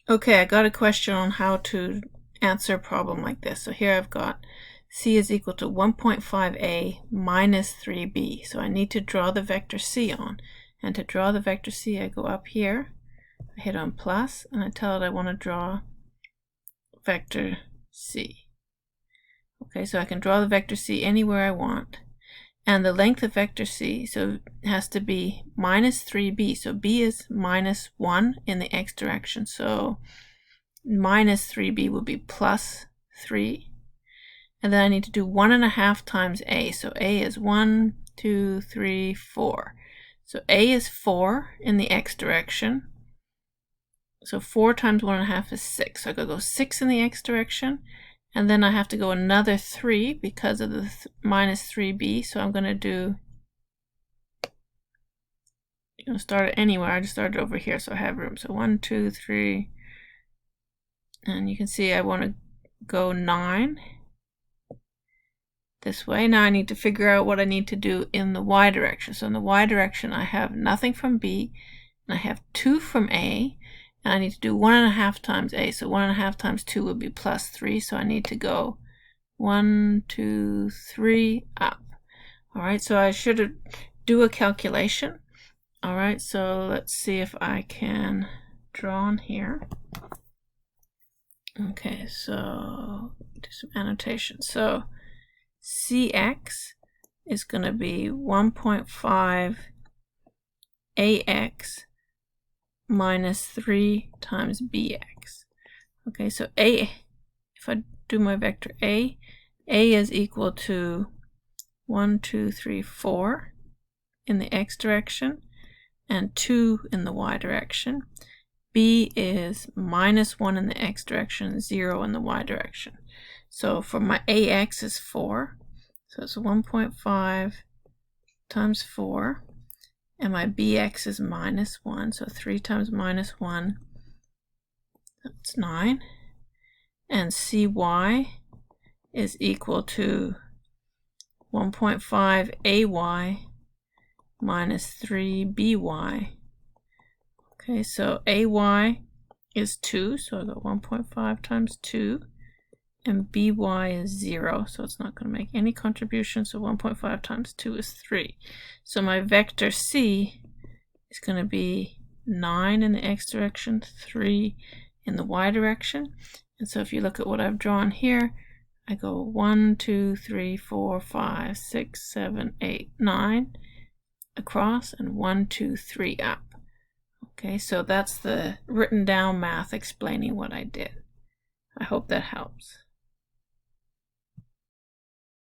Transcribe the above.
Okay, I got a question on how to answer a problem like this. So here I've got c is equal to 1.5a minus 3b. So I need to draw the vector c on. And to draw the vector c, I go up here, I hit on plus, and I tell it I want to draw vector c. Okay, so I can draw the vector c anywhere I want. And the length of vector c, so it has to be minus 3b. So b is minus 1 in the x direction. So minus 3b would be plus 3. And then I need to do 1.5 times a. So a is 1, 2, 3, 4. So a is 4 in the x direction. So 4 times 1.5 is 6. So I could go 6 in the x direction. And then I have to go another 3 because of the minus 3b. So I'm going to do, start it anywhere. I just started over here, so I have room. So 1, 2, 3. And you can see I want to go 9 this way. Now I need to figure out what I need to do in the y direction. So in the y direction, I have nothing from b, and I have 2 from a. And I need to do 1.5 times a. So 1.5 times 2 would be plus 3. So I need to go 1, 2, 3 up. All right, so I should do a calculation. All right, so let's see if I can draw on here. Okay, so do some annotation. So cx is going to be 1.5 ax minus 3 times bx. Okay, so a, if I do my vector a is equal to 1, 2, 3, 4 in the x direction and 2 in the y direction. B is minus 1 in the x direction, 0 in the y direction. So for my ax is 4, so it's 1.5 times 4. And my bx is minus 1, so 3 times minus 1, that's 9. And cy is equal to 1.5 ay minus 3by. Okay, so ay is 2, so I got 1.5 times 2. And by is 0, so it's not going to make any contribution, so 1.5 times 2 is 3. So my vector c is going to be 9 in the x direction, 3 in the y direction. And so if you look at what I've drawn here, I go 1, 2, 3, 4, 5, 6, 7, 8, 9 across, and 1, 2, 3 up. Okay, so that's the written down math explaining what I did. I hope that helps.